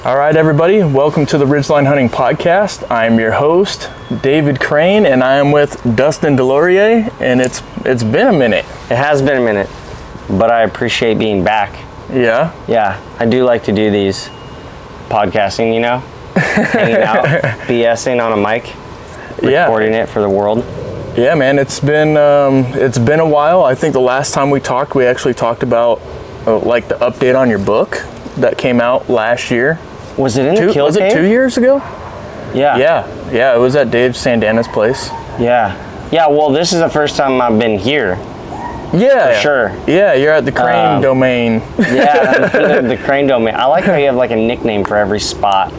All right, everybody, welcome to the Ridgeline Hunting Podcast. I'm your host, David Crane, and I am with Dustin Delorier, and it's been a minute. It has been a minute, but I appreciate being back. Yeah? Yeah, I do like to do these podcasting, you know? Hanging out, BSing on a mic, recording it for the world. Yeah, man, it's been a while. I think the last time we talked, we actually talked about like the update on your book that came out last year. Was it in the Kill Cave? Was it 2 years ago? Yeah. Yeah, it was at Dave Sandana's place. Yeah, well, this is the first time I've been here. Yeah. For sure. Yeah, you're at the Crane Domain. Yeah, the Crane Domain. I like how you have like a nickname for every spot.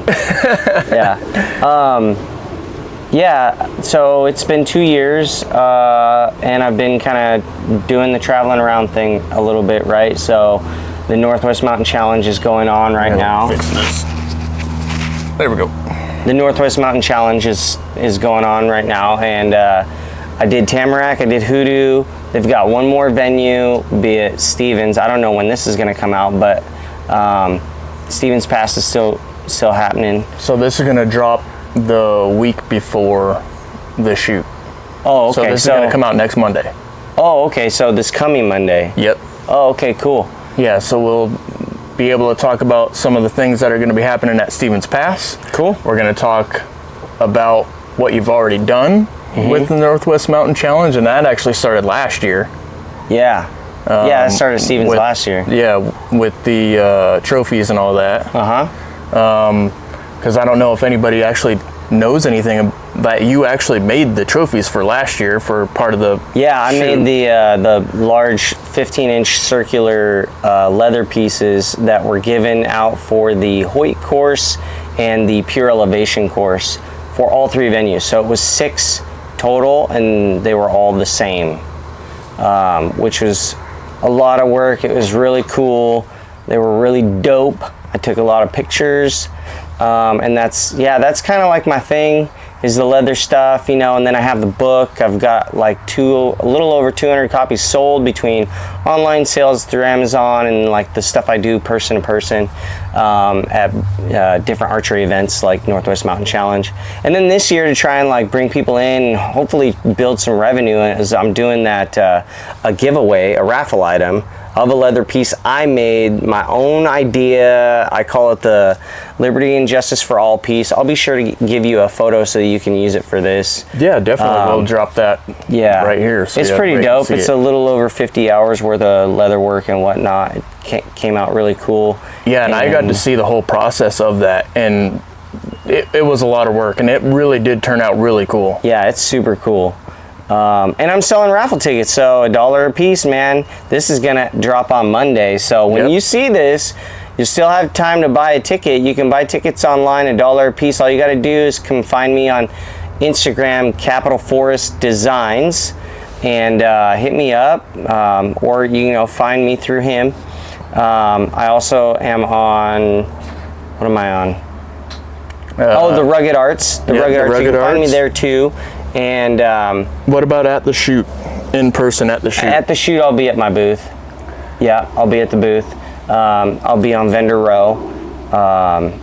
Yeah, so it's been 2 years, and I've been kind of doing the traveling around thing a little bit, right? So the Northwest Mountain Challenge is going on right now. Fix this. There we go. The Northwest Mountain Challenge is going on right now, and I did Tamarack, I did Hoodoo. They've got one more venue, be it Stevens. I don't know when this is going to come out, but Stevens Pass is still happening. So this is going to drop the week before the shoot. Oh, okay. So this is going to come out next Monday. Oh, okay. So this coming Monday. Yep. Oh, okay, cool. Yeah, so we'll be able to talk about some of the things that are going to be happening at Stevens Pass. Cool. We're going to talk about what you've already done with the Northwest Mountain Challenge, and that actually started last year. Yeah. That started at Stevens last year. Yeah, with the trophies and all that. Because I don't know if anybody actually knows anything that you actually made the trophies for last year for part of the I shoot. made the large 15-inch circular leather pieces that were given out for the Hoyt course and the Pure Elevation course for all three venues. So it was 6 total, and they were all the same, which was a lot of work. It was really cool. They were really dope. I took a lot of pictures. And that's kind of like my thing, is the leather stuff, you know. And then I have the book. I've got like a little over 200 copies sold between online sales through Amazon and like the stuff I do person to person at different archery events like Northwest Mountain Challenge. And then this year, to try and like bring people in and hopefully build some revenue, as I'm doing that a giveaway, a raffle item of a leather piece I made, my own idea. I call it the Liberty and Justice for All piece. I'll be sure to give you a photo so you can use it for this. Yeah, definitely. We'll drop that right here. So it's pretty dope. It's a little over 50 hours worth of leather work and whatnot. It came out really cool. Yeah, and I got to see the whole process of that, and it was a lot of work, and it really did turn out really cool. Yeah, it's super cool. And I'm selling raffle tickets, so $1 a piece, man. This is gonna drop on Monday, so when you see this, you still have time to buy a ticket. You can buy tickets online, $1 a piece. All you gotta do is come find me on Instagram, Capital Forest Designs, and hit me up, or you can find me through him. I also am on, what am I on? The Rugged Arts. The Rugged Arts. You can find me there too. And what about at the shoot, in person at the shoot? At the shoot, I'll be at my booth. Yeah, I'll be at the booth. I'll be on vendor row,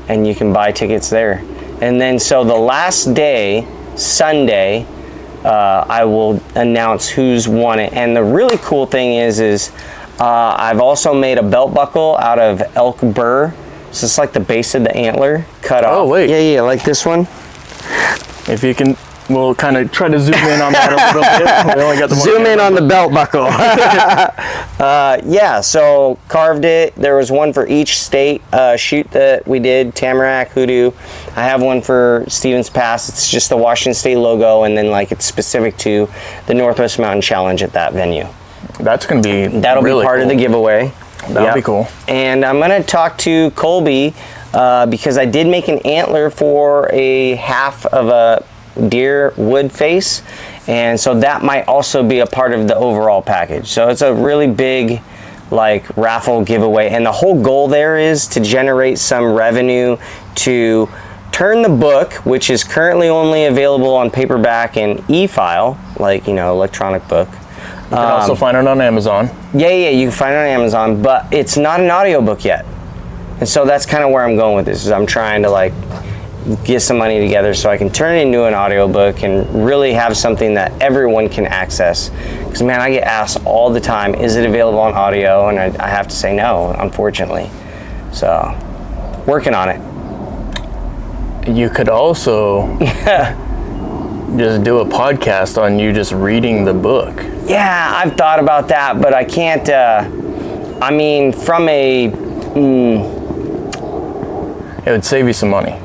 and you can buy tickets there. And then, so the last day, Sunday, I will announce who's won it. And the really cool thing is I've also made a belt buckle out of elk burr. So it's like the base of the antler cut off. Oh, wait. Yeah, like this one. If you can, we'll kind of try to zoom in on that a little bit. We only got the zoom in on the belt buckle. Yeah, so carved it. There was one for each state shoot that we did, Tamarack, Hoodoo. I have one for Stevens Pass. It's just the Washington State logo, and then like it's specific to the Northwest Mountain Challenge at that venue. That's going to be That'll really be part of the giveaway. That'll be cool. And I'm going to talk to Colby because I did make an antler for a half of a deer wood face, and so that might also be a part of the overall package. So it's a really big like raffle giveaway, and the whole goal there is to generate some revenue to turn the book, which is currently only available on paperback and e-file, like electronic book. You can also find it on Amazon. Yeah, you can find it on Amazon, but it's not an audiobook yet. And so that's kind of where I'm going with this, is I'm trying to like get some money together so I can turn it into an audiobook and really have something that everyone can access. Because man, I get asked all the time, is it available on audio? And I have to say no, unfortunately. So, working on it. You could also just do a podcast on you just reading the book. Yeah, I've thought about that, but I can't, I mean, from a... It would save you some money.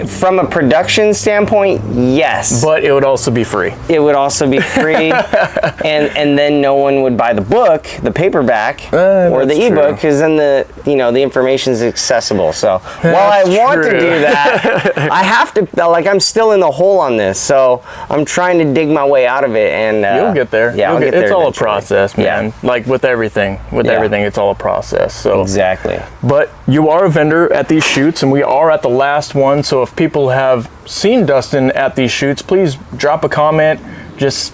From a production standpoint, yes. But it would also be free. It would also be free, and then no one would buy the book, the paperback, or the ebook, because then the information is accessible. So while I want to do that, I have to. Like, I'm still in the hole on this, so I'm trying to dig my way out of it. And you'll get there. Yeah, I'll get there it's all eventually. A process, man. Yeah. Like with everything, it's all a process. So exactly. But you are a vendor at these shoots, and we are at the last one. So if people have seen Dustin at these shoots, please drop a comment. Just,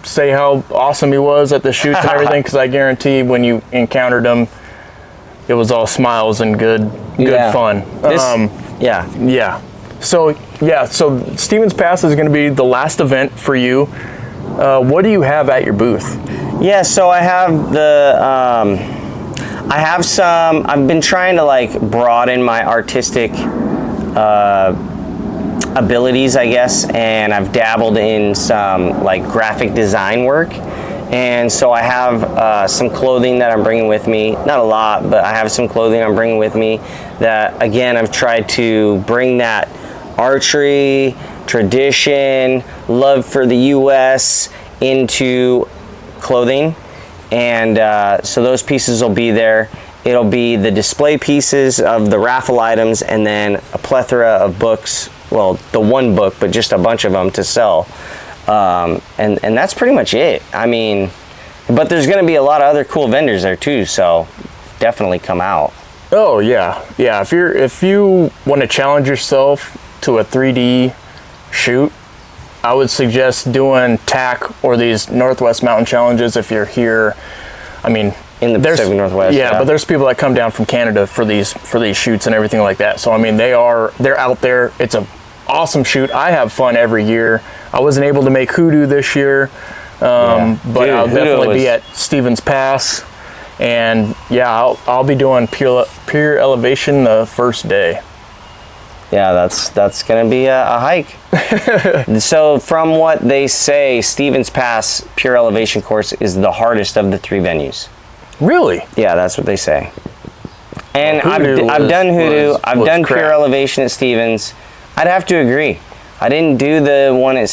say how awesome he was at the shoots and everything, because I guarantee when you encountered him, it was all smiles and good fun. So Stevens Pass is going to be the last event for you. What do you have at your booth? Yeah, so I have I've been trying to like broaden my artistic abilities, I guess, and I've dabbled in some like graphic design work, and so I have some clothing that I'm bringing with me. Not a lot, but I have some clothing I'm bringing with me that, again, I've tried to bring that archery, tradition, love for the U.S. into clothing, and so those pieces will be there. It'll be the display pieces of the raffle items, and then a plethora of books. Well, the one book, but just a bunch of them to sell. And that's pretty much it. I mean, but there's going to be a lot of other cool vendors there too, so definitely come out. Oh yeah. If you want to challenge yourself to a 3D shoot, I would suggest doing TAC or these Northwest Mountain Challenges if you're here. I mean, in the Pacific Northwest. Yeah, but there's people that come down from Canada for these shoots and everything like that. So I mean, they're out there. It's an awesome shoot. I have fun every year. I wasn't able to make Hoodoo this year, but dude, I'll definitely be at Stevens Pass, and I'll be doing pure elevation the first day. Yeah, that's gonna be a hike. So from what they say, Stevens Pass pure elevation course is the hardest of the 3 venues. Really? Yeah, that's what they say. And I've done Hoodoo. I've done pure elevation at Stevens. I'd have to agree. I didn't do the one at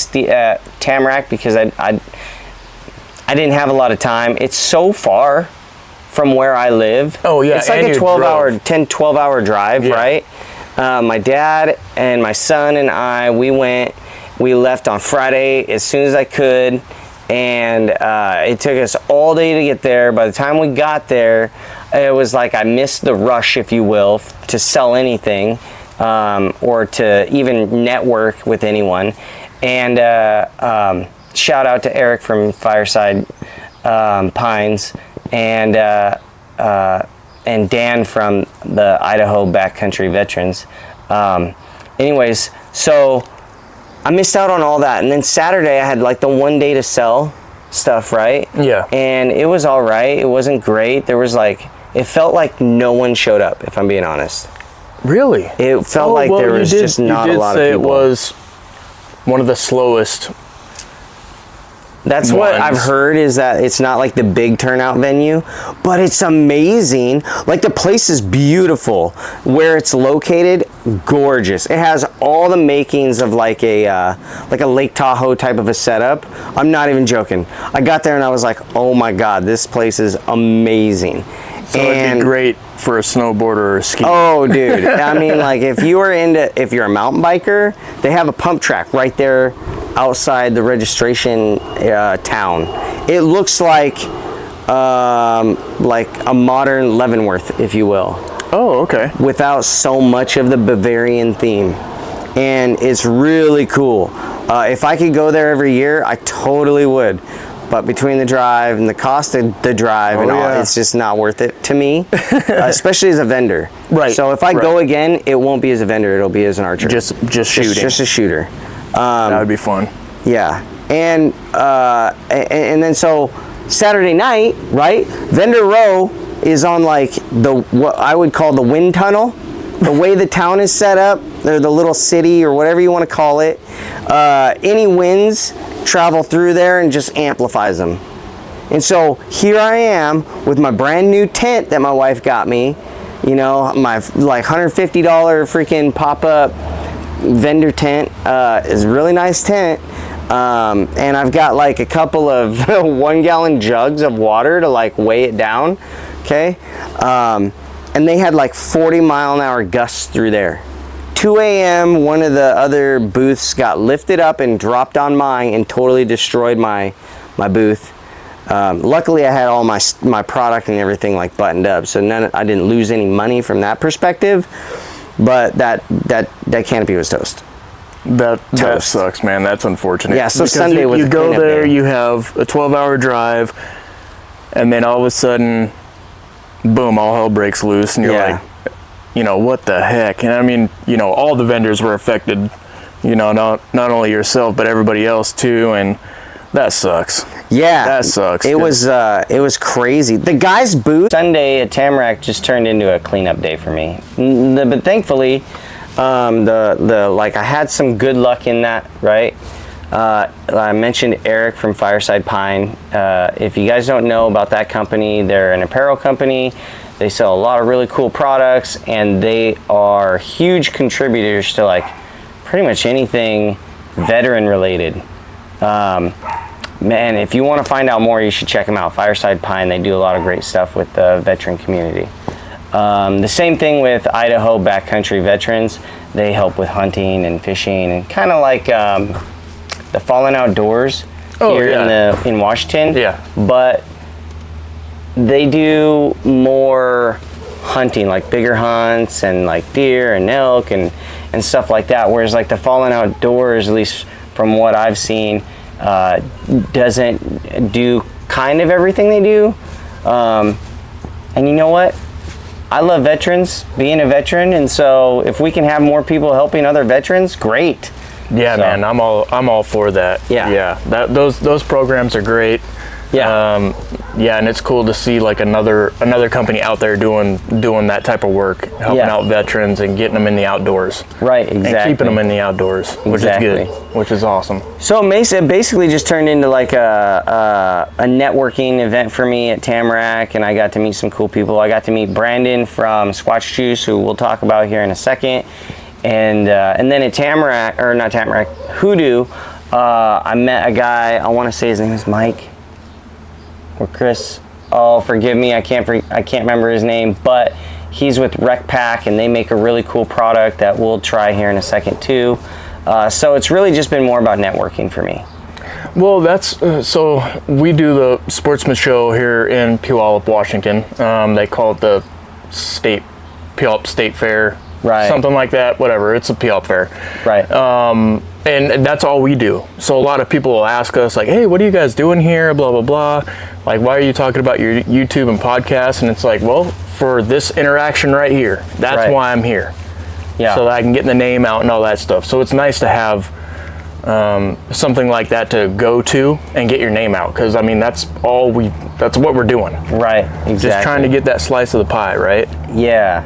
Tamarack because I didn't have a lot of time. It's so far from where I live. Oh yeah, it's like a 12 hour drive, right? My dad and my son and I, we left on Friday as soon as I could, and it took us all day to get there. By the time we got there, it was like I missed the rush, if you will, to sell anything, or to even network with anyone. And shout out to Eric from Fireside Pines, and Dan from the Idaho Backcountry Veterans. Anyways, so I missed out on all that. And then Saturday I had like the one day to sell stuff, right? Yeah. And it was all right. It wasn't great. There was like, it felt like no one showed up, if I'm being honest. Really? It felt like there was just not a lot of people. It was one of the slowest. That's what I've heard, is that it's not like the big turnout venue, but it's amazing. Like, the place is beautiful. Where it's located, gorgeous. It has all the makings of like a Lake Tahoe type of a setup. I'm not even joking. I got there and I was like, oh my God, this place is amazing. So it'd be great for a snowboarder or a skier. Oh, dude. I mean, like, if you're a mountain biker, they have a pump track right there outside the registration town. It looks like a modern Leavenworth, if you will. Oh, okay. Without so much of the Bavarian theme. And it's really cool. If I could go there every year, I totally would. but between the drive and the cost of the drive and all, it's just not worth it to me, especially as a vendor. Right. So if I go again, it won't be as a vendor, it'll be as an archer. Just shooting. Just a shooter. That would be fun. Yeah. And then so Saturday night, right? Vendor row is on like what I would call the wind tunnel. The way the town is set up, or the little city, or whatever you want to call it, any winds travel through there and just amplifies them. And so here I am with my brand new tent that my wife got me, you know, my like $150 freaking pop-up vendor tent. Is a really nice tent. And I've got like a couple of 1-gallon jugs of water to like weigh it down. Okay. And they had like 40-mile-an-hour gusts through there. 2 a.m. one of the other booths got lifted up and dropped on mine and totally destroyed my booth. Luckily I had all my product and everything like buttoned up, so I didn't lose any money from that perspective, but that canopy was toast. That sucks, man. That's unfortunate. Yeah, so because Sunday was you a go cleanup there, day. you have a 12-hour drive, and then all of a sudden, boom, all hell breaks loose, and you're like, you know, what the heck? And I mean, you know, all the vendors were affected, you know, not only yourself, but everybody else too, and that sucks. Yeah, that sucks. It was crazy. The guy's booth Sunday at Tamarack just turned into a cleanup day for me. But thankfully, like I had some good luck in that, right? I mentioned Eric from Fireside Pine. If you guys don't know about that company, they're an apparel company. They sell a lot of really cool products, and they are huge contributors to like pretty much anything veteran related. Man, if you want to find out more, you should check them out. Fireside Pine, they do a lot of great stuff with the veteran community. The same thing with Idaho Backcountry Veterans. They help with hunting and fishing, and kind of like the Fallen Outdoors here in Washington. Yeah. But they do more hunting, like bigger hunts and like deer and elk and stuff like that. Whereas like the Fallen Outdoors, at least from what I've seen, doesn't do kind of everything they do. And you know what? I love veterans, being a veteran, and so if we can have more people helping other veterans, great. Yeah, man, I'm all for that. Yeah. Those programs are great. Yeah. Yeah, and it's cool to see like another company out there doing that type of work, helping out veterans and getting them in the outdoors. Right, exactly. And keeping them in the outdoors, which is good, which is awesome. So it basically just turned into like a networking event for me at Tamarack, and I got to meet some cool people. I got to meet Brandon from Squatch Juice, who we'll talk about here in a second. And then at Tamarack, or not Tamarack, Hoodoo, I met a guy, I want to say his name is Mike or Chris. Oh, forgive me, I can't remember his name, but he's with Rec Pack, and they make a really cool product that we'll try here in a second too. So it's really just been more about networking for me. Well, that's so we do the Sportsman Show here in Puyallup, Washington. They call it the Puyallup State Fair. Right. Something like that, whatever. It's a Puyallup Fair. Right. And that's all we do. So a lot of people will ask us, like, hey, what are you guys doing here? Blah, blah, blah. Like, why are you talking about your YouTube and podcasts? And it's like, well, for this interaction right here. That's why I'm here. Yeah. So that I can get the name out and all that stuff. So it's nice to have something like that to go to and get your name out. Because, I mean, that's what we're doing. Right, exactly. Just trying to get that slice of the pie, right? Yeah.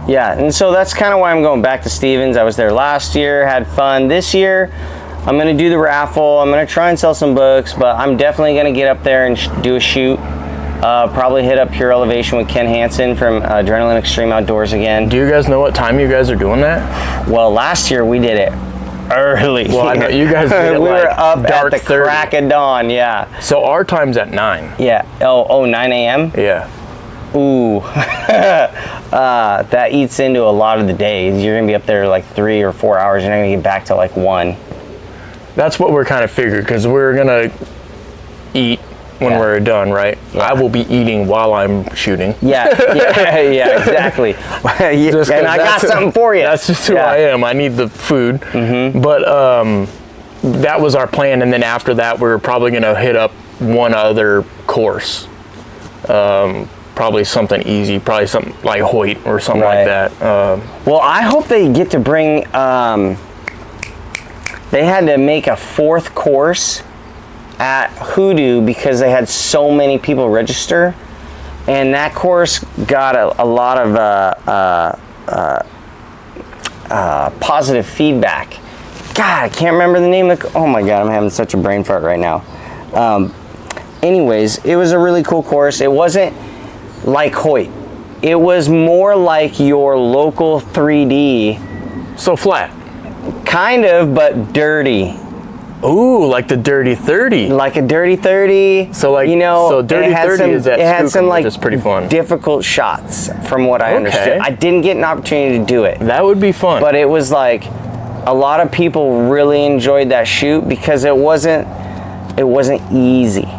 Yeah, and so that's kind of why I'm going back to Stevens. I was there last year, had fun. This year, I'm going to do the raffle. I'm going to try and sell some books, but I'm definitely going to get up there and do a shoot. Probably hit up Pure Elevation with Ken Hansen from Adrenaline Extreme Outdoors again. Do you guys know what time you guys are doing that? Well, last year we did it early. Well, I know you guys did it we like were up dark at the 30. crack of dawn, yeah. So our time's at 9. Yeah. Oh, 9 a.m.? Yeah. Ooh, that eats into a lot of the days. You're gonna be up there like 3 or 4 hours. You're not gonna get back to like 1. That's what we're kind of figured, because we're gonna eat when we're done, right? Yeah. I will be eating while I'm shooting. Yeah, exactly. And I got something for you. That's just who I am. I need the food. Mm-hmm. But that was our plan, and then after that, we're probably gonna hit up one other course. Probably something easy, probably something like Hoyt or something like that. Well, I hope they get to bring, they had to make a 4th course at Hoodoo because they had so many people register, and that course got a lot of positive feedback. God, I can't remember the name of the, oh my God, I'm having such a brain fart right now. Anyways, it was a really cool course. It wasn't like Hoyt. It was more like your local 3D. So flat. Kind of, but dirty. Ooh, like the Dirty 30. Like a Dirty 30. So like, you know, so Dirty 30 is at it had some like which is pretty fun. difficult shots from what I understood. I didn't get an opportunity to do it. That would be fun. But it was like, a lot of people really enjoyed that shoot because it wasn't easy.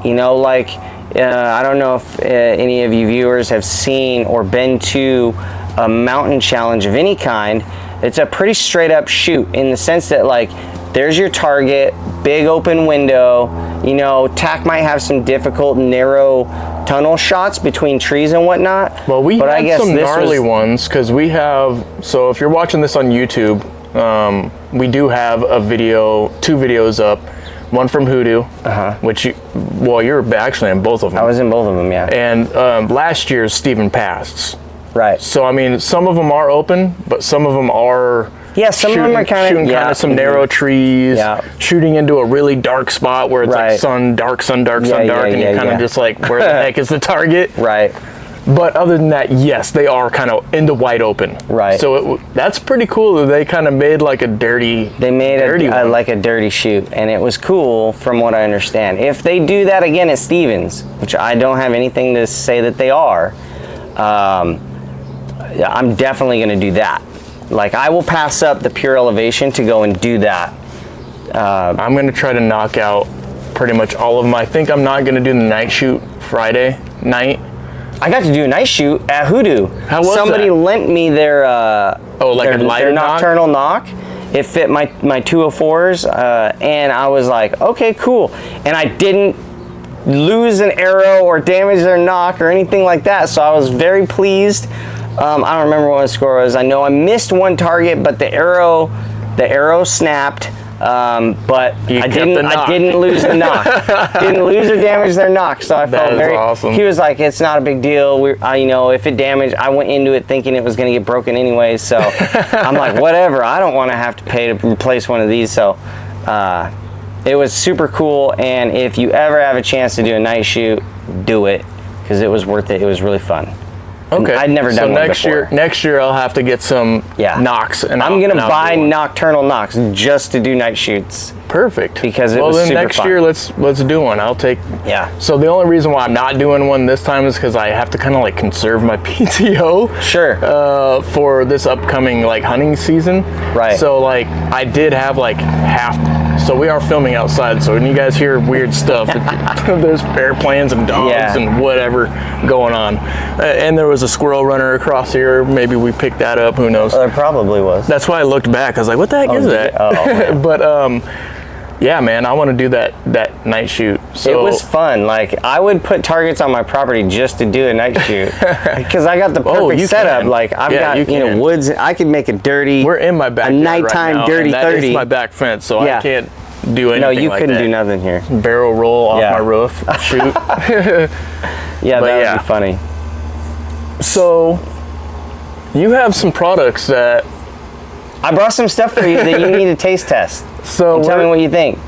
You know, like, I don't know if any of you viewers have seen or been to a mountain challenge of any kind. It's a pretty straight up shoot in the sense that, like, there's your target, big open window. You know, TAC might have some difficult narrow tunnel shots between trees and whatnot. Well, but I guess some gnarly ones because we have, so if you're watching this on YouTube, we do have a video, 2 videos up. One from Hoodoo, which you're actually in both of them. I was in both of them, yeah. And last year's Stephen Pass. Right. So I mean, some of them are open, but some of them are. Yeah, some of them are shooting kind of some narrow trees, shooting into a really dark spot where it's like sun dark, and you're kind of just like, where the heck is the target? Right. But other than that, yes, they are kind of into wide open. Right. So that's pretty cool that they kind of made like a dirty. They made like a dirty shoot, and it was cool from what I understand. If they do that again at Stevens, which I don't have anything to say that they are, I'm definitely going to do that. Like, I will pass up the pure elevation to go and do that. I'm going to try to knock out pretty much all of them. I think I'm not going to do the night shoot Friday night. I got to do a night shoot at Hoodoo. How was Somebody that? lent me their their nocturnal knock. It fit my 204s, and I was like, okay, cool. And I didn't lose an arrow or damage their knock or anything like that, so I was very pleased. I don't remember what my score was. I know I missed one target, but the arrow snapped. But I didn't lose the knock. Didn't lose or damage their knock, so I felt very awesome. He was like, "It's not a big deal. You know, if it damaged, I went into it thinking it was going to get broken anyway." So I'm like, "Whatever. I don't want to have to pay to replace one of these." So it was super cool. And if you ever have a chance to do a night shoot, do it because it was worth it. It was really fun. Okay. I'd never done one before. Next year I'll have to get some knocks. And I'm going to buy nocturnal knocks just to do night shoots. Perfect. Because it was super fun. Well, then next year let's do one. I'll take. Yeah. So the only reason why I'm not doing one this time is because I have to kind of like conserve my PTO. Sure. For this upcoming like hunting season. Right. So like I did have like half. So we are filming outside. So when you guys hear weird stuff, there's airplanes and dogs and whatever going on. And there was a squirrel runner across here. Maybe we picked that up. Who knows? There probably was. That's why I looked back. I was like, what the heck is that? Oh, but yeah, man, I want to do that night shoot. So it was fun. Like, I would put targets on my property just to do a night shoot because I got the perfect setup. Like, I've got woods. I could make a dirty. We're in my backyard a nighttime right now, dirty and that 30. is my back fence, so I can't do anything. No, you like couldn't that. do nothing here. Barrel roll off my roof, shoot. Yeah, that would be funny. So you have some products that I brought some stuff for you that you need to taste test. So tell me what you think.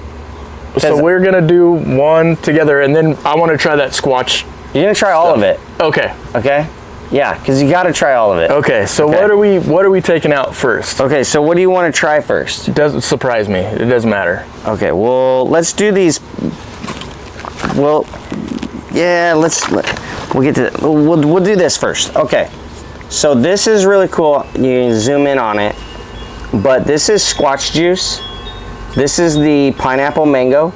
So we're gonna do one together, and then I want to try that Squatch. You're gonna try all of it. Okay. Okay. Yeah, because you got to try all of it. Okay. So what are we taking out first? Okay. So what do you want to try first? It doesn't surprise me. It doesn't matter. Okay. Well, let's do these. Well, yeah. We'll get to. We'll do this first. Okay. So this is really cool. You can zoom in on it, but this is Squatch juice. This is the pineapple mango,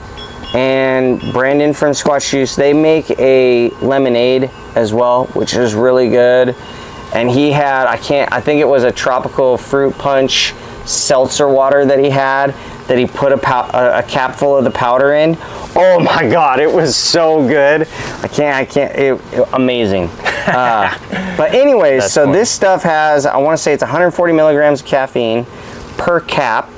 and Brandon from Squatch Juice, they make a lemonade as well, which is really good. And he had, I think it was a tropical fruit punch seltzer water that he had, that he put a cap full of the powder in. Oh my God, it was so good. I can't, amazing. But anyways, That's so funny. this stuff has, I want to say it's 140 milligrams of caffeine per cap.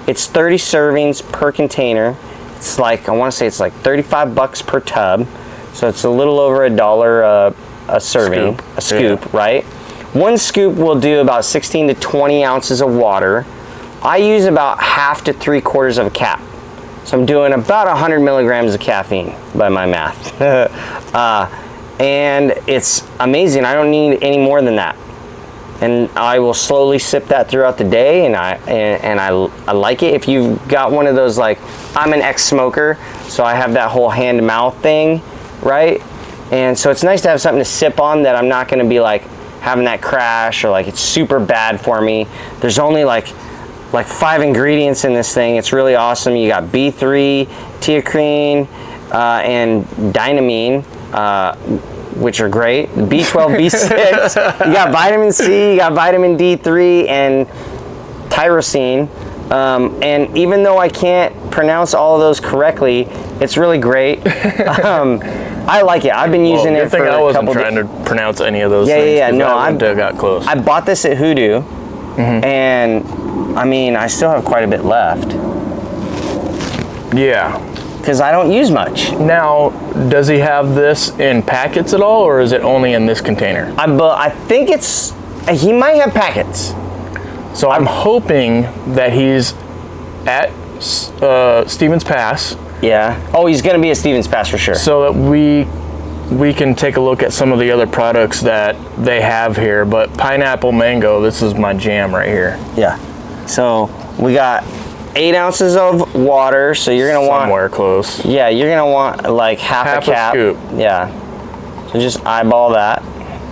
It's 30 servings per container. It's like, I want to say it's like $35 per tub. So it's a little over $1 a serving, a scoop, right? One scoop will do about 16 to 20 ounces of water. I use about half to 3/4 of a cap. So I'm doing about 100 milligrams of caffeine by my math. And it's amazing. I don't need any more than that. And I will slowly sip that throughout the day, and I like it. If you've got one of those, like, I'm an ex-smoker, so I have that whole hand-to-mouth thing, right? And so it's nice to have something to sip on that I'm not going to be like having that crash, or like it's super bad for me. There's only like 5 ingredients in this thing. It's really awesome. You got B3, teacrine, and dynamine, which are great. B12, B6. You got vitamin C, you got vitamin D3, and tyrosine. And even though I can't pronounce all of those correctly, it's really great. I like it. I've been using it for I a wasn't couple trying to pronounce any of those things. Yeah. No, I got close. I bought this at Hoodoo, and I mean, I still have quite a bit left Yeah. because I don't use much. Now, does he have this in packets at all, or is it only in this container? I think he might have packets. So I'm hoping that he's at Stevens Pass, Yeah. Oh, he's going to be at Stevens Pass for sure. so that we can take a look at some of the other products that they have here. But pineapple mango, this is my jam right here. Yeah. So we got 8 ounces of water. So you're going to want, Somewhere close. yeah, you're going to want like half Half a a cap. scoop. Yeah. So just eyeball that.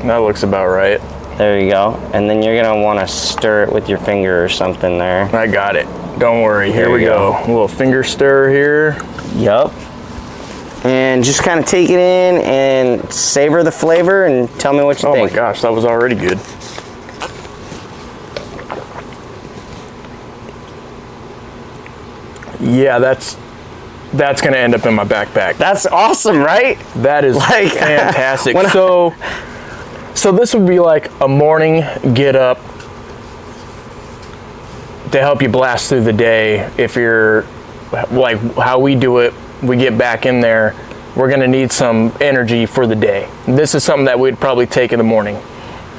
That looks about right. There you go. And then you're going to want to stir it with your finger or something there. I got it. Don't worry. Here There we you go. go. A little finger stir here. Yup. And just kind of take it in and savor the flavor and tell me what you Oh think. my gosh, that was already good. Yeah, that's gonna end up in my backpack. That's awesome, right? That is Like, fantastic. when I- So this would be like a morning get up to help you blast through the day. If you're like how we do it, we get back in there, we're gonna need some energy for the day. This is something that we'd probably take in the morning.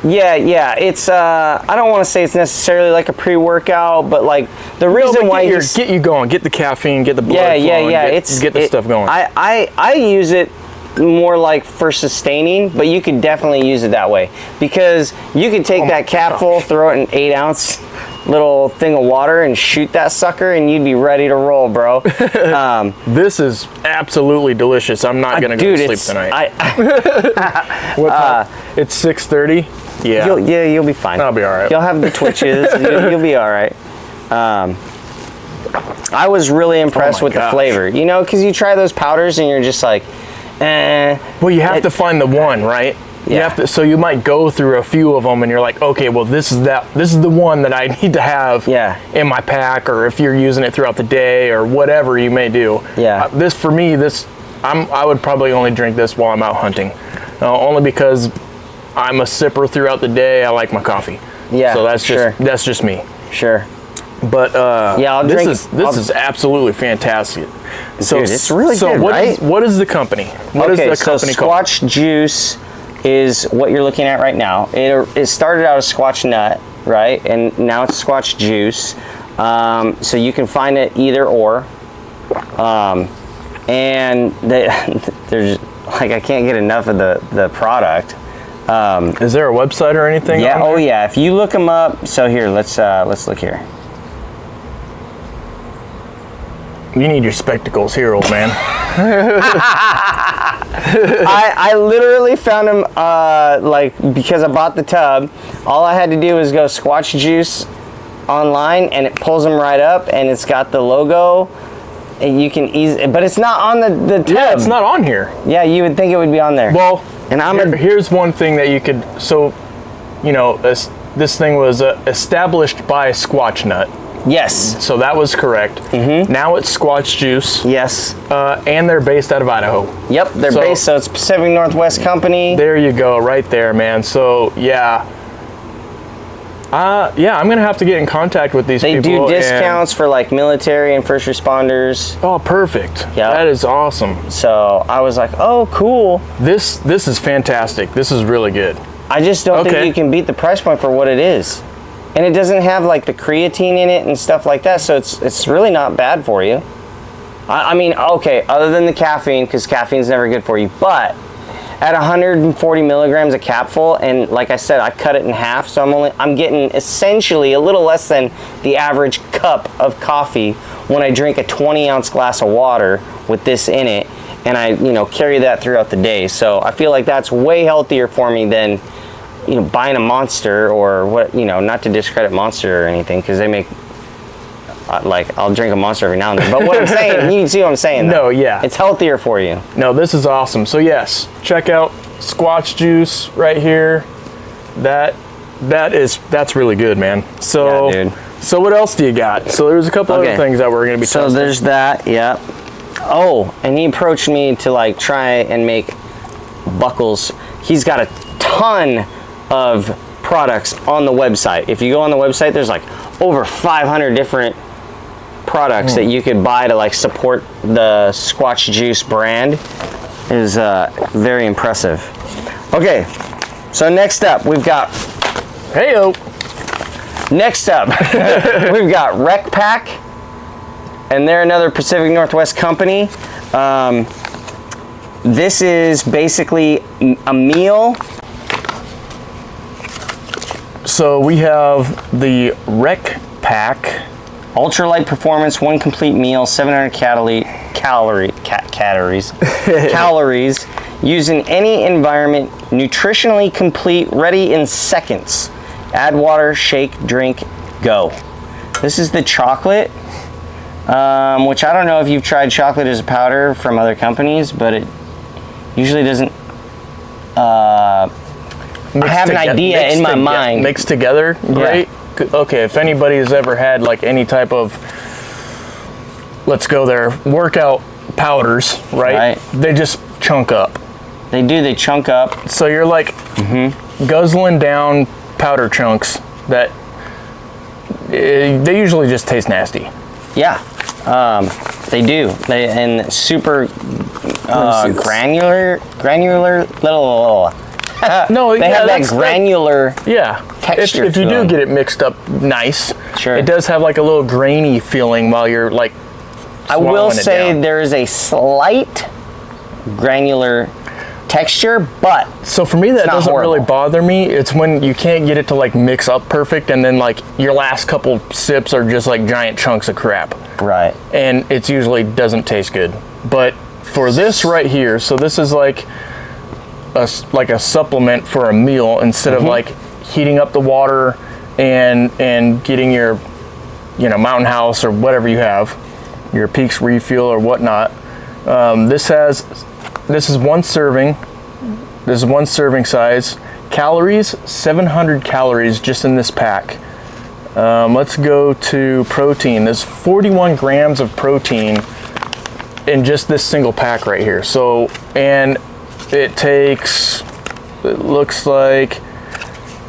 Yeah. It's I don't want to say it's necessarily like a pre-workout, but like the reason why Get you going, get the caffeine, get the blood flowing, get the stuff going. I use it more like for sustaining, but you could definitely use it that way, because you could take that cap full, throw it in 8 ounce little thing of water and shoot that sucker, and you'd be ready to roll, bro. This is absolutely delicious. I'm not gonna go to sleep tonight. What time? It's 6:30. Yeah. You'll be fine. I'll be all right. You'll have the twitches. You'll be all right. I was really impressed with the gosh. flavor, you know, because you try those powders and you're just like, Well, you have to find the one, right? You Yeah. have to. So you might go through a few of them, and you're like, okay, well, this is the one that I need to have in my pack, or if you're using it throughout the day, or whatever you may do. Yeah. This for me, I would probably only drink this while I'm out hunting, only because I'm a sipper throughout the day. I like my coffee. Yeah, So that's sure. that's just me. Sure. But I'll this drink. this is absolutely fantastic. So Dude, it's really so good, what right? is- what is the company? What is the company so called? Squatch Juice is what you're looking at right now. It started out as Squatch Nut, right? And now it's Squatch Juice. So you can find it either or. And there's like, I can't get enough of the product. Is there a website or anything? Yeah. on Oh there? yeah. If you look them up. So here, let's look here. You need your spectacles here, old man. I literally found them like, because I bought the tub. All I had to do was go Squatch Juice online, and it pulls them right up, and it's got the logo. And you can easily, but it's not on the tub. Yeah, it's not on here. Yeah, you would think it would be on there. Well, and here's one thing that you could. So, you know, this thing was established by Squatch Nut. Yes. So that was correct. Now it's Squatch Juice. Yes. And they're based out of Idaho. Yep, they're based, so it's Pacific Northwest Company. There you go, right there, man. So, yeah. Yeah, I'm gonna have to get in contact with these people. They do discounts for like military and first responders. Oh, perfect. Yeah, that is awesome. So I was like, oh, cool. This is fantastic. This is really good. I just don't think you can beat the price point for what it is, and it doesn't have like the creatine in it and stuff like that. So it's really not bad for you. I mean, okay, other than the caffeine, because caffeine's never good for you, but at 140 milligrams a capful, and like I said, I cut it in half, so I'm getting essentially a little less than the average cup of coffee when I drink a 20-ounce glass of water with this in it, and I, carry that throughout the day. So I feel like that's way healthier for me than, buying a Monster or what, not to discredit Monster or anything, because they make, I'll drink a Monster every now and then. But what I'm saying, you can see what I'm saying, though. No, yeah. It's healthier for you. No, this is awesome. So yes, check out Squatch Juice right here. That's really good, man. So, yeah, dude. So what else do you got? So there's a couple other things that we're gonna be testing. So there's that, yeah. Oh, and he approached me to like try and make buckles. He's got a ton of products on the website. If you go on the website, there's like over 500 different products that you could buy to like support the Squatch Juice brand. It is very impressive. Okay, so next up we've got next up we've got Rec Pack, and they're another Pacific Northwest company. This is basically a meal. So we have the Rec Pack. Ultralight performance, one complete meal, 700 calories, used in any environment, nutritionally complete, ready in seconds. Add water, shake, drink, go. This is the chocolate, which I don't know if you've tried chocolate as a powder from other companies, but it usually doesn't. I have an idea in my mind. Mixed together, great. Yeah. Okay, if anybody's ever had like any type of, let's go there, workout powders, right? They just chunk up. They do, they chunk up. So you're like guzzling down powder chunks that they usually just taste nasty. Yeah, they do. And super granular little. No, they have that granular texture. If you do get it mixed up nice, sure, it does have like a little grainy feeling while you're like I will say there is a slight granular texture, but so for me that doesn't really bother me. It's when you can't get it to like mix up perfect, and then like your last couple sips are just like giant chunks of crap. Right. And it usually doesn't taste good. But for this right here, so this is like a supplement for a meal instead of like heating up the water and getting your Mountain House or whatever you have, your Peaks refuel or whatnot. This is one serving. This is one serving size. Calories, 700 calories just in this pack. Let's go to protein. There's 41 grams of protein in just this single pack right here. So, and it takes, it looks like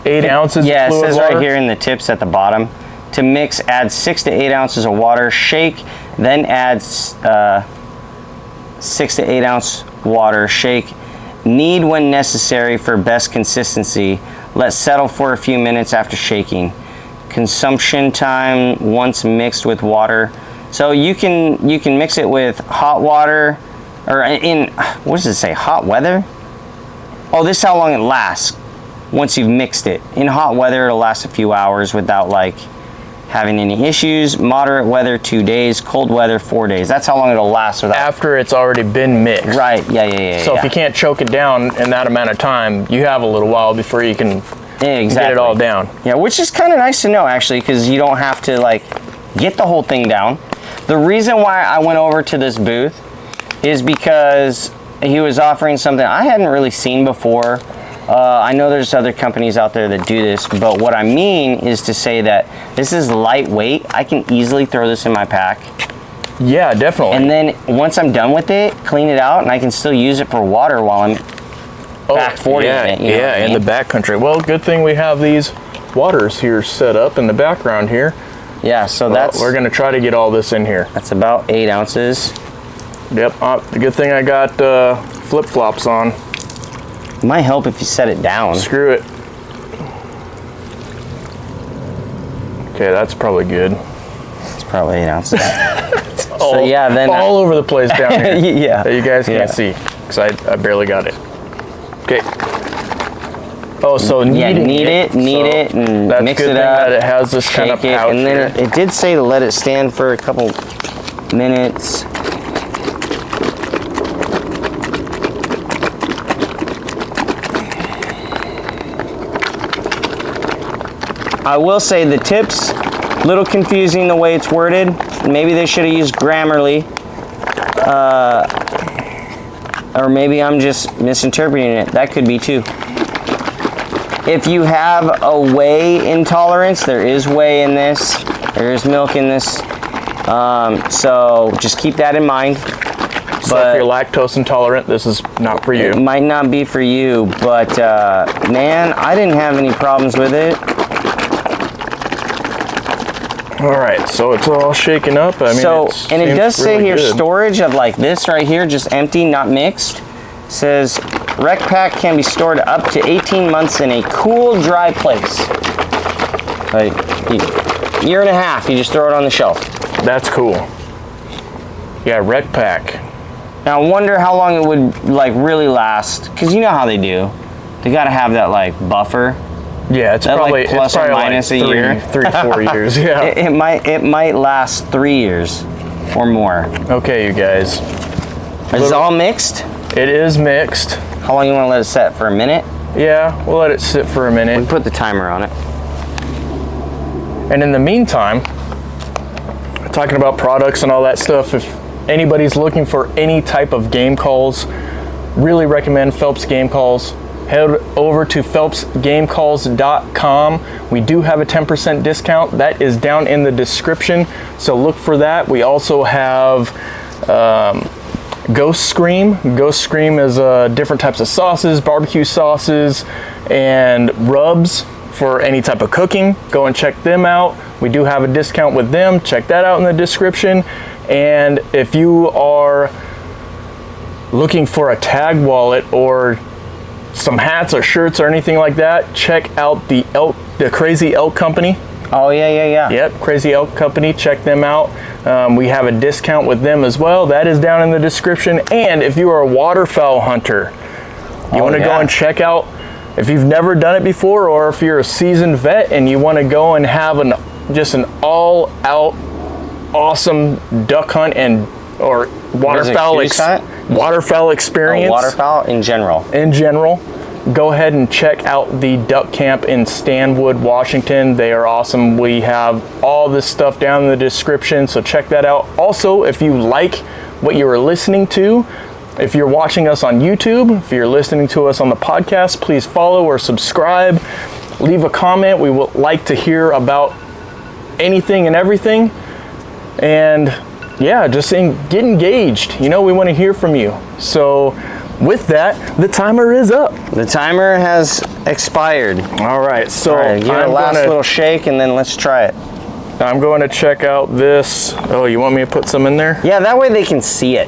8 ounces of fluid water. Yeah, it says right here in the tips at the bottom. To mix, add 6 to 8 ounces of water, shake, then add 6 to 8 ounce water, shake. Knead when necessary for best consistency. Let settle for a few minutes after shaking. Consumption time once mixed with water. So you can mix it with hot water, or in, what does it say, hot weather? Oh, this is how long it lasts once you've mixed it. In hot weather, it'll last a few hours without like having any issues. Moderate weather, 2 days. Cold weather, 4 days. That's how long it'll last without. After it's already been mixed. Right, yeah. So if you can't choke it down in that amount of time, you have a little while before you can get it all down. Yeah, which is kind of nice to know actually, because you don't have to like get the whole thing down. The reason why I went over to this booth is because he was offering something I hadn't really seen before. I know there's other companies out there that do this, but what I mean is to say that this is lightweight. I can easily throw this in my pack. Yeah, definitely. And then once I'm done with it, clean it out, and I can still use it for water while I'm back 40 yeah, in it. You know what I in mean? the back country. Well, good thing we have these waters here set up in the background here. Yeah, so We're going to try to get all this in here. that's about 8 ounces. Yep. The good thing I got flip-flops on. It might help if you set it down. Screw it. Okay, that's probably good. It's probably 8 ounces. So yeah, then all over the place down here. yeah, That you guys can't see because I barely got it. Okay. Oh, so knead it, and that's mix good it thing up. that it has this kind of Shake it, pouch and then here. it did say to let it stand for a couple minutes. I will say the tip's a little confusing the way it's worded. Maybe they should have used Grammarly. Or maybe I'm just misinterpreting it. That could be too. If you have a whey intolerance, there is whey in this. There is milk in this. So just keep that in mind. So if you're lactose intolerant, this is not for you. It might not be for you, but man, I didn't have any problems with it. All right, so it's all shaken up. I mean, It does say really here good. storage of like this right here, just empty, not mixed. Says rec pack can be stored up to 18 months in a cool, dry place. Like year and a half, you just throw it on the shelf. That's cool. Yeah, rec pack. Now I wonder how long it would like really last, because you know how they do. They got to have that like buffer. Yeah, it's That, probably like, plus or minus like a year. 3-4 years. Yeah. It might last 3 years or more. Okay, you guys. Is it all mixed? It is mixed. How long you want to let it set? For a minute? Yeah, we'll let it sit for a We minute. put the timer on it. And in the meantime, talking about products and all that stuff, if anybody's looking for any type of game calls, really recommend Phelps Game Calls. Head over to phelpsgamecalls.com. We do have a 10% discount. That is down in the description, so look for that. We also have Ghost Scream. Ghost Scream is different types of sauces, barbecue sauces, and rubs for any type of cooking. Go and check them out. We do have a discount with them. Check that out in the description. And if you are looking for a tag wallet or some hats or shirts or anything like that, check out the Crazy Elk Company. Oh yeah. Yep, Crazy Elk Company, check them out. We have a discount with them as well. That is down in the description. And if you are a waterfowl hunter, you want to go and check out, if you've never done it before, or if you're a seasoned vet and you want to go and have an all-out awesome duck hunt or waterfowl experience. Waterfowl in general. Go ahead and check out the duck camp in Stanwood, Washington. They are awesome. We have all this stuff down in the description, so check that out. Also, if you like what you are listening to, if you're watching us on YouTube, if you're listening to us on the podcast, please follow or subscribe. Leave a comment. We would like to hear about anything and everything. And yeah, just get engaged. You know, we want to hear from you. So with that, the timer is up. The timer has expired. All right, so Give it a last little shake and then let's try it. I'm going to check out this. Oh, you want me to put some in there? Yeah, that way they can see it.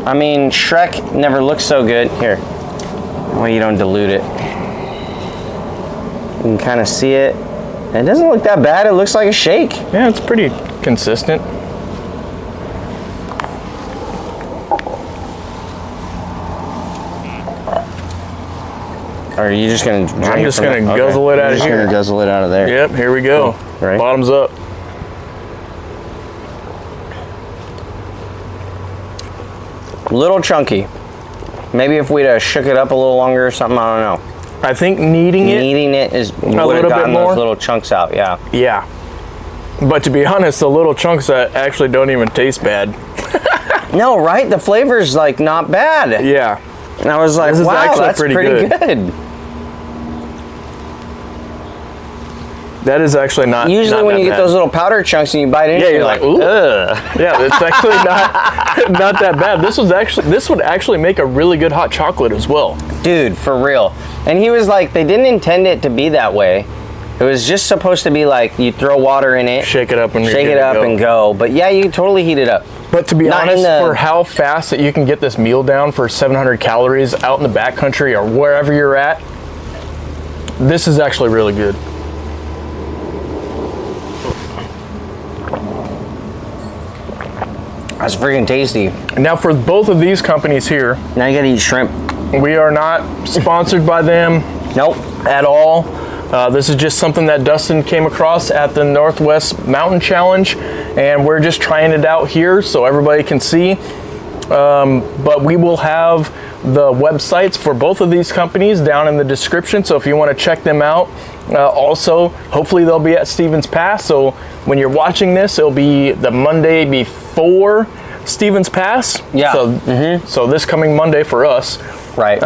I mean, Shrek never looks so good. Here, that way you don't dilute it. You can kind of see it. It doesn't look that bad. It looks like a shake. Yeah, it's pretty consistent. Or are you just gonna drink I'm just from gonna the- guzzle it out You're of just here. gonna guzzle it out of there. Yep, here we go. Right. Bottoms up. Little chunky. Maybe if we'd have shook it up a little longer or something, I don't know. I think kneading it. Kneading it is would have little bit gotten more? those little chunks out. Yeah. Yeah. But to be honest, the little chunks actually don't even taste bad. No, right? The flavor's like not bad. Yeah. And I was like, This is wow, actually that's pretty pretty good. That is actually not. Usually not when that you get bad. those little powder chunks and you bite into it, you're like, ooh. Yeah, it's actually not that bad. This would actually make a really good hot chocolate as well. Dude, for real. And he was like, they didn't intend it to be that way. It was just supposed to be like you throw water in it, Shake it up and go. But yeah, you can totally heat it up. But to be Not honest, for how fast that you can get this meal down for 700 calories out in the backcountry or wherever you're at, this is actually really good. That's freaking tasty. Now for both of these companies here, Now you gotta eat shrimp. we are not sponsored by them Nope. at all. This is just something that Dustin came across at the Northwest Mountain Challenge, and we're just trying it out here so everybody can see. But we will have the websites for both of these companies down in the description, so if you want to check them out. Also, hopefully they'll be at Stevens Pass, so when you're watching this, it'll be the Monday before Stevens Pass. Yeah. So, so this coming Monday for us. Right.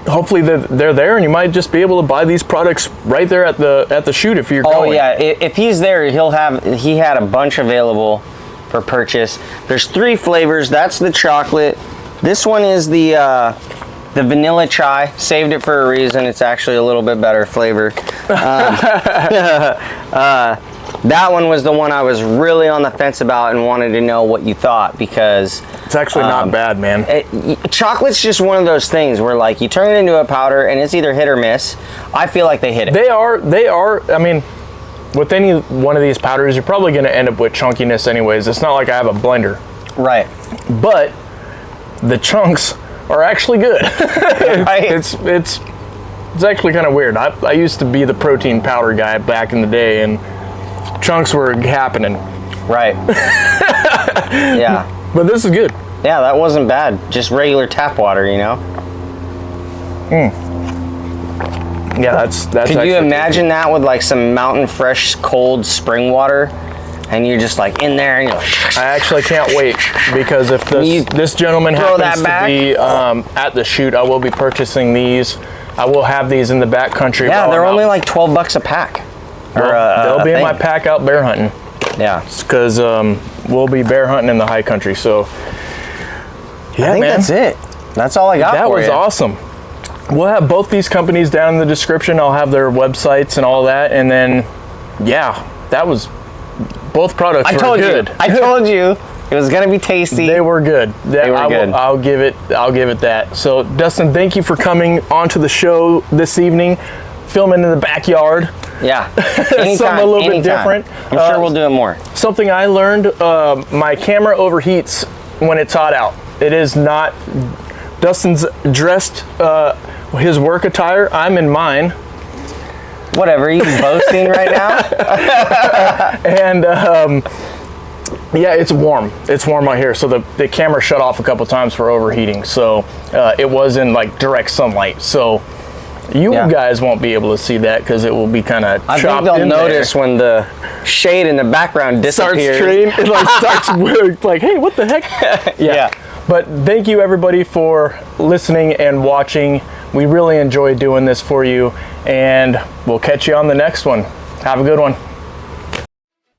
Hopefully they're there, and you might just be able to buy these products right there at the shoot if you're going. Oh yeah, if he's there, he had a bunch available for purchase. There's 3 flavors. That's the chocolate. This one is the vanilla chai. Saved it for a reason. It's actually a little bit better flavor. That one was the one I was really on the fence about and wanted to know what you thought, because It's actually not bad, man. chocolate's just one of those things where like you turn it into a powder and it's either hit or miss. I feel like they hit it. They are. I mean, with any one of these powders, you're probably going to end up with chunkiness anyways. It's not like I have a blender. Right. But the chunks are actually good. Right. It's actually kind of weird. I used to be the protein powder guy back in the day, and chunks were happening. Right. Yeah. But this is good. Yeah, that wasn't bad. Just regular tap water, you know? Yeah, that's Could you actually imagine that with like some mountain fresh, cold spring water? And you're just like in there and you're like, I actually can't wait, because if this gentleman throw happens that to be at the shoot, I will be purchasing these. I will have these in the backcountry. yeah, while they're I'm only out. like $12 a pack. Well, they'll be in my pack out bear hunting, Yeah. because we'll be bear hunting in the high country. So yeah, I think man, that's it. That's all I got that for was you. awesome. We'll have both these companies down in the description. I'll have their websites and all that, and then yeah, that was both products. I were told good. you. I told you it was gonna be tasty. They were good. They were good. I'll give it that. So Dustin, thank you for coming onto the show this evening, filming in the backyard. Yeah. Something a little bit different. I'm sure we'll do it more. Something I learned, my camera overheats when it's hot out. It is not. Dustin's dressed his work attire. I'm in mine. Whatever, you boasting right now? And yeah, it's warm. It's warm out here. So the camera shut off a couple times for overheating. So it was in like direct sunlight. So you guys won't be able to see that because it will be kind of chopped in I think they'll notice when the shade in the background disappears. It like starts like, hey, what the heck? Yeah. But thank you everybody for listening and watching. We really enjoy doing this for you, and we'll catch you on the next one. Have a good one.